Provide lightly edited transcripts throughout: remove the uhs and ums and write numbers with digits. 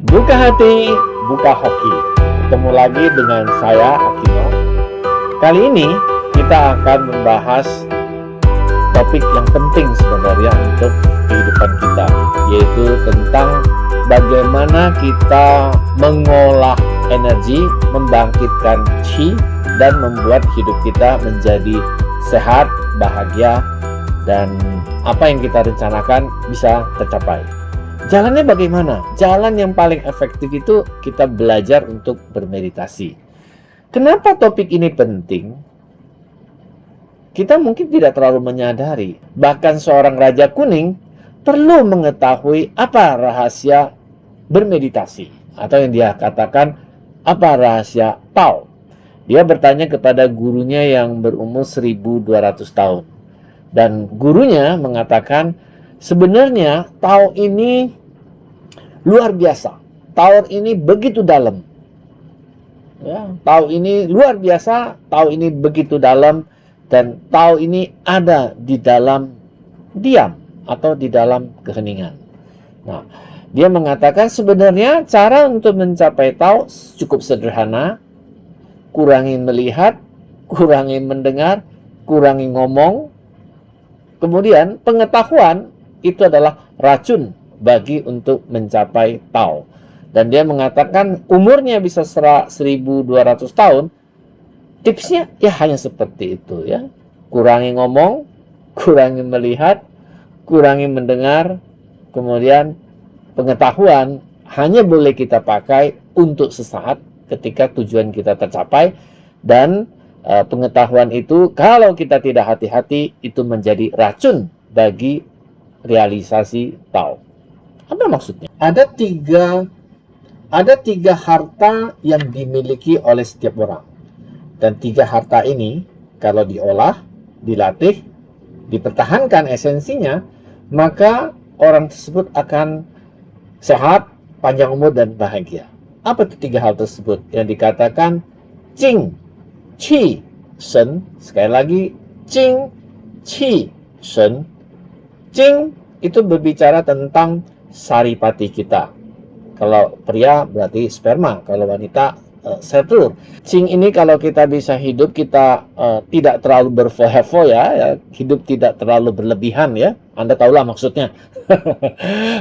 Buka hati, buka hoki. Ketemu lagi dengan saya, Akino. Kali ini kita akan membahas topik yang penting sebenarnya untuk kehidupan kita, yaitu tentang bagaimana kita mengolah energi, membangkitkan qi, dan membuat hidup kita menjadi sehat, bahagia, dan apa yang kita rencanakan bisa tercapai. Jalannya bagaimana? Jalan yang paling efektif itu kita belajar untuk bermeditasi. Kenapa topik ini penting? Kita mungkin tidak terlalu menyadari. Bahkan seorang Raja Kuning perlu mengetahui apa rahasia bermeditasi. Atau yang dia katakan, apa rahasia Tao. Dia bertanya kepada gurunya yang berumur 1200 tahun. Dan gurunya mengatakan, sebenarnya Tao ini luar biasa. Tao ini begitu dalam. Ya, Tao ini luar biasa, Tao ini begitu dalam, dan Tao ini ada di dalam diam atau di dalam keheningan. Nah, dia mengatakan sebenarnya cara untuk mencapai Tao cukup sederhana. Kurangi melihat, kurangi mendengar, kurangi ngomong. Kemudian pengetahuan itu adalah racun bagi untuk mencapai Tao. Dan dia mengatakan umurnya bisa 1200 tahun. Tipsnya ya hanya seperti itu ya. Kurangi ngomong, kurangi melihat, kurangi mendengar, kemudian pengetahuan hanya boleh kita pakai untuk sesaat ketika tujuan kita tercapai, dan pengetahuan itu kalau kita tidak hati-hati itu menjadi racun bagi realisasi Tao. Apa maksudnya? Ada tiga harta yang dimiliki oleh setiap orang. Dan tiga harta ini kalau diolah, dilatih, dipertahankan esensinya, maka orang tersebut akan sehat, panjang umur, dan bahagia. Apa itu tiga hal tersebut? Yang dikatakan Jing, Qi, Shen. Sekali lagi, Jing, Qi, Shen. Jing itu berbicara tentang saripati kita. Kalau pria berarti sperma, kalau wanita sel telur. Qing ini kalau kita bisa hidup, kita tidak terlalu berfohefo ya, hidup tidak terlalu berlebihan ya. Anda tahulah maksudnya.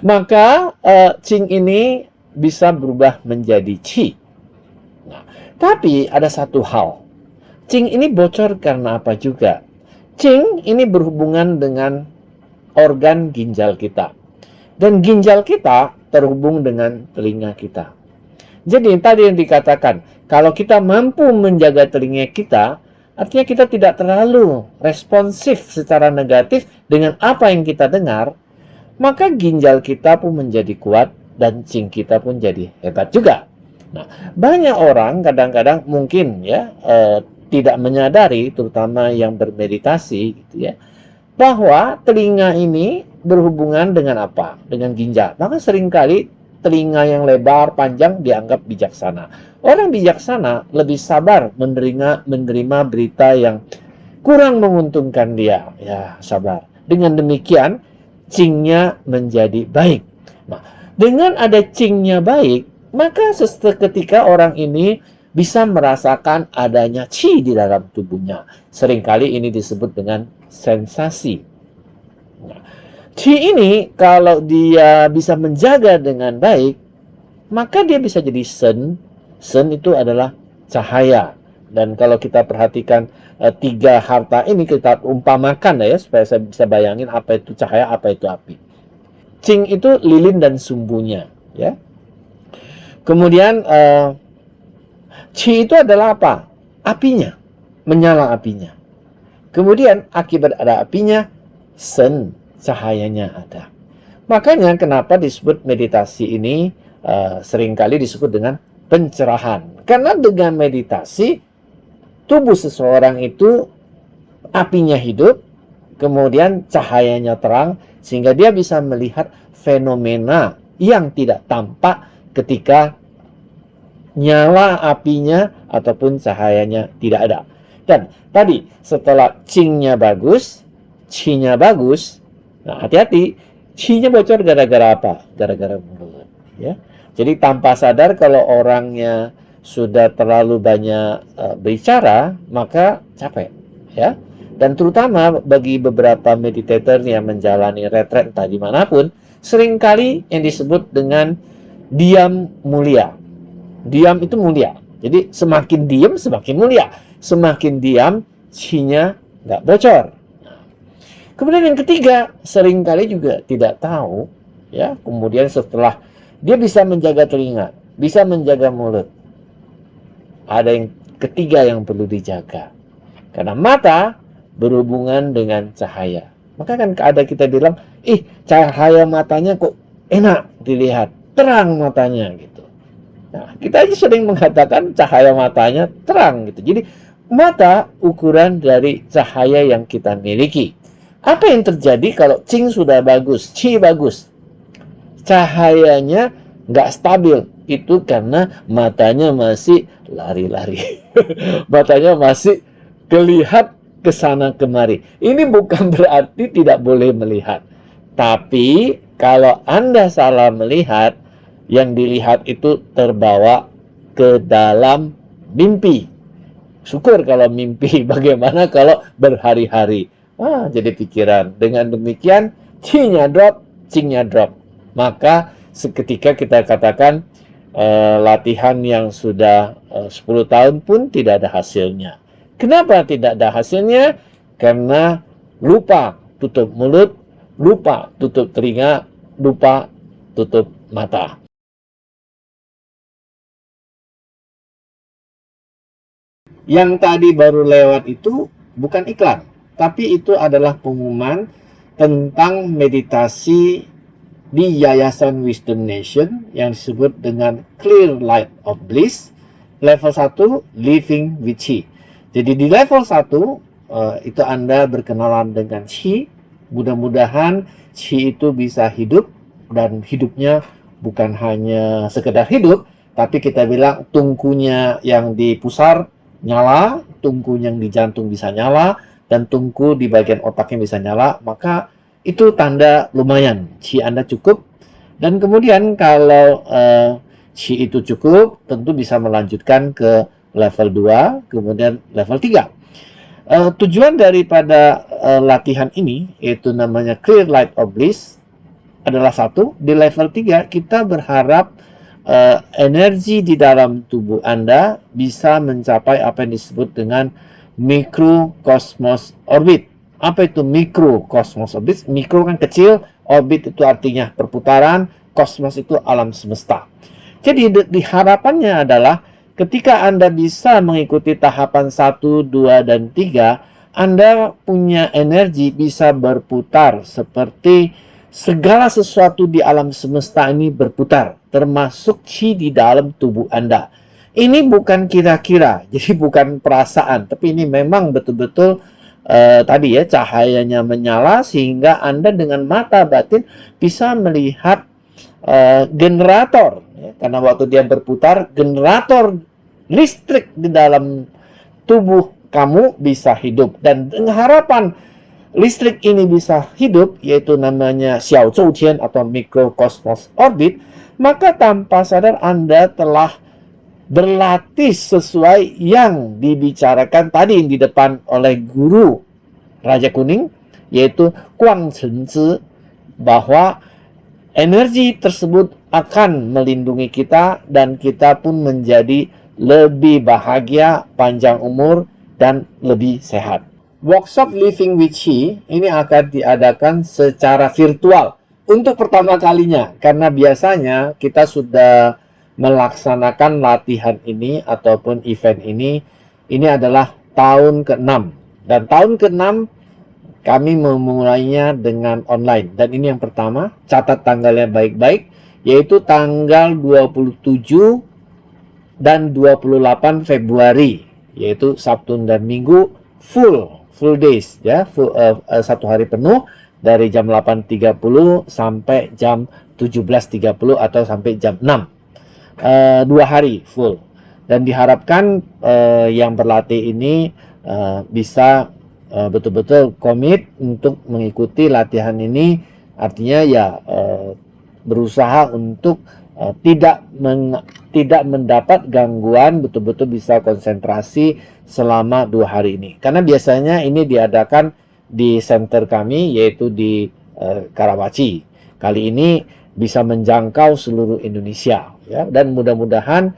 Maka Qing ini bisa berubah menjadi Qi. Nah, tapi ada satu hal. Qing ini bocor karena apa juga? Qing ini berhubungan dengan organ ginjal kita. Dan ginjal kita terhubung dengan telinga kita. Jadi tadi yang dikatakan, kalau kita mampu menjaga telinga kita, artinya kita tidak terlalu responsif secara negatif dengan apa yang kita dengar, maka ginjal kita pun menjadi kuat dan Qing kita pun jadi hebat juga. Nah, banyak orang kadang-kadang mungkin ya tidak menyadari, terutama yang bermeditasi gitu ya, bahwa telinga ini berhubungan dengan apa? Dengan ginjal. Maka seringkali telinga yang lebar, panjang dianggap bijaksana. Orang bijaksana lebih sabar menerima berita yang kurang menguntungkan dia. Ya, sabar. Dengan demikian, Qing-nya menjadi baik. Nah, dengan ada Qing-nya baik, maka seketika orang ini bisa merasakan adanya qi di dalam tubuhnya. Seringkali ini disebut dengan sensasi. Nah, qi ini kalau dia bisa menjaga dengan baik, maka dia bisa jadi shen. Shen itu adalah cahaya. Dan kalau kita perhatikan tiga harta ini, kita umpamakan ya, supaya saya bisa bayangin apa itu cahaya, apa itu api. Qing itu lilin dan sumbunya, ya. Kemudian qi itu adalah apa? Apinya, menyala apinya. Kemudian akibat ada apinya, shen, cahayanya ada. Makanya kenapa disebut meditasi ini seringkali disebut dengan pencerahan. Karena dengan meditasi, tubuh seseorang itu apinya hidup, kemudian cahayanya terang, sehingga dia bisa melihat fenomena yang tidak tampak ketika nyala apinya ataupun cahayanya tidak ada. Dan tadi setelah Qing-nya bagus, Qi-nya bagus, nah hati-hati, Qi-nya bocor gara-gara apa? Gara-gara mulut. Ya. Jadi tanpa sadar kalau orangnya sudah terlalu banyak bicara, maka capek, ya. Dan terutama bagi beberapa meditator yang menjalani retret entah dimanapun, seringkali yang disebut dengan diam mulia. Diam itu mulia. Jadi semakin diam semakin mulia. Semakin diam, chi-nya nggak bocor. Kemudian yang ketiga, seringkali juga tidak tahu, ya. Kemudian setelah dia bisa menjaga telinga, bisa menjaga mulut, ada yang ketiga yang perlu dijaga. Karena mata berhubungan dengan cahaya. Maka kan ada kita bilang, cahaya matanya kok enak dilihat, terang matanya gitu. Nah, kita aja sering mengatakan cahaya matanya terang gitu. Jadi mata ukuran dari cahaya yang kita miliki. Apa yang terjadi kalau Qing sudah bagus, Qi bagus, cahayanya nggak stabil? Itu karena matanya masih lari-lari. Matanya masih kelihat ke sana kemari. Ini bukan berarti tidak boleh melihat. Tapi kalau Anda salah melihat, yang dilihat itu terbawa ke dalam mimpi. Syukur kalau mimpi, bagaimana kalau berhari-hari? Jadi pikiran. Dengan demikian, chi-nya drop, qing-nya drop. Maka seketika kita katakan latihan yang sudah 10 tahun pun tidak ada hasilnya. Kenapa tidak ada hasilnya? Karena lupa tutup mulut, lupa tutup telinga, lupa tutup mata. Yang tadi baru lewat itu bukan iklan, tapi itu adalah pengumuman tentang meditasi di Yayasan Wisdom Nation yang disebut dengan Clear Light of Bliss, level 1, Living with Qi. Jadi di level 1, itu Anda berkenalan dengan Qi. Mudah-mudahan Qi itu bisa hidup, dan hidupnya bukan hanya sekedar hidup, tapi kita bilang tungkunya yang di pusar nyala, tungku yang di jantung bisa nyala, dan tungku di bagian otaknya bisa nyala. Maka itu tanda lumayan Qi Anda cukup. Dan kemudian kalau Qi itu cukup, tentu bisa melanjutkan ke level 2, kemudian level 3. Tujuan daripada latihan ini, yaitu namanya Clear Light of Bliss, adalah satu, di level 3 kita berharap energi di dalam tubuh Anda bisa mencapai apa yang disebut dengan mikrokosmos orbit. Apa itu mikrokosmos orbit? Mikro kan kecil, orbit itu artinya perputaran, kosmos itu alam semesta. Jadi harapannya adalah ketika Anda bisa mengikuti tahapan 1, 2, dan 3, Anda punya energi bisa berputar seperti segala sesuatu di alam semesta ini berputar, termasuk Qi di dalam tubuh Anda. Ini bukan kira-kira, jadi bukan perasaan, tapi ini memang betul-betul tadi ya, cahayanya menyala sehingga Anda dengan mata batin bisa melihat generator, ya, karena waktu dia berputar, generator listrik di dalam tubuh kamu bisa hidup. Dan dengan harapan listrik ini bisa hidup, yaitu namanya Xiao Zhou Tian atau mikrokosmos orbit, maka tanpa sadar Anda telah berlatih sesuai yang dibicarakan tadi di depan oleh guru Raja Kuning, yaitu Guang Chen Zhi, bahwa energi tersebut akan melindungi kita dan kita pun menjadi lebih bahagia, panjang umur, dan lebih sehat. Workshop Living with Qi ini akan diadakan secara virtual untuk pertama kalinya, karena biasanya kita sudah melaksanakan latihan ini ataupun event ini adalah tahun ke-6, dan tahun ke-6 kami memulainya dengan online. Dan ini yang pertama, catat tanggalnya baik-baik, yaitu tanggal 27 dan 28 Februari, yaitu Sabtu dan Minggu, full days, ya, satu hari penuh dari jam 8.30 sampai jam 17.30 atau sampai jam 6, 2 hari full. Dan diharapkan yang berlatih ini bisa betul-betul komit untuk mengikuti latihan ini, artinya ya berusaha untuk tidak mendapat gangguan, betul-betul bisa konsentrasi selama 2 hari ini. Karena biasanya ini diadakan di center kami, yaitu di Karawaci. Kali ini bisa menjangkau seluruh Indonesia, ya. Dan mudah-mudahan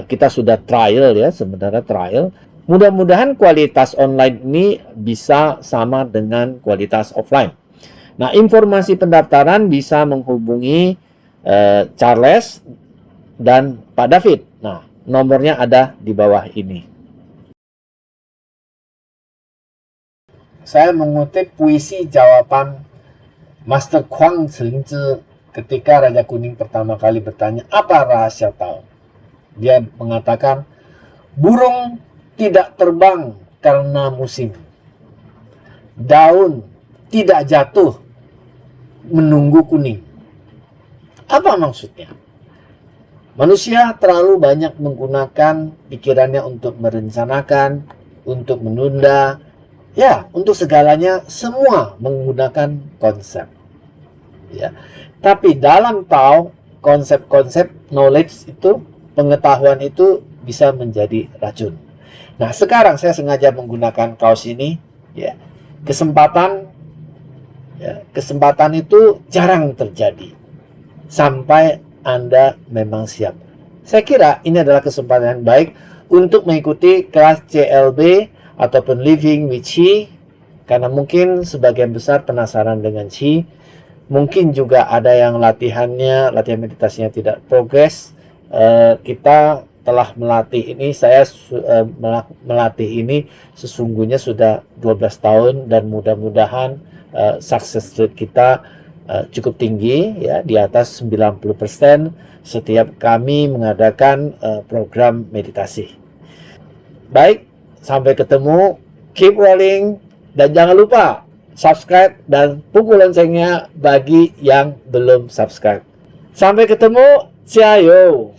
kita sudah trial, ya, sebenarnya trial. Mudah-mudahan kualitas online ini bisa sama dengan kualitas offline. Nah, informasi pendaftaran bisa menghubungi Charles dan Pak David. Nah, nomornya ada di bawah ini. Saya mengutip puisi jawaban Master Kuang Cengzhi ketika Raja Kuning pertama kali bertanya, apa rahasia Tao? Dia mengatakan, burung tidak terbang karena musim. Daun tidak jatuh menunggu kuning. Apa maksudnya? Manusia terlalu banyak menggunakan pikirannya untuk merencanakan, untuk menunda, ya, untuk segalanya semua menggunakan konsep. Ya. Tapi dalam Tao, konsep-konsep knowledge itu, pengetahuan itu bisa menjadi racun. Nah, sekarang saya sengaja menggunakan kaos ini, ya. Kesempatan itu jarang terjadi sampai Anda memang siap. Saya kira ini adalah kesempatan yang baik untuk mengikuti kelas CLB ataupun Living with Qi, karena mungkin sebagian besar penasaran dengan Qi. Mungkin juga ada yang latihan meditasinya tidak progres. Kita telah melatih ini, saya melatih ini sesungguhnya sudah 12 tahun, dan mudah-mudahan success rate kita cukup tinggi, ya, di atas 90% setiap kami mengadakan program meditasi. Baik, sampai ketemu, keep rolling, dan jangan lupa subscribe dan pukul loncengnya bagi yang belum subscribe. Sampai ketemu, ciao.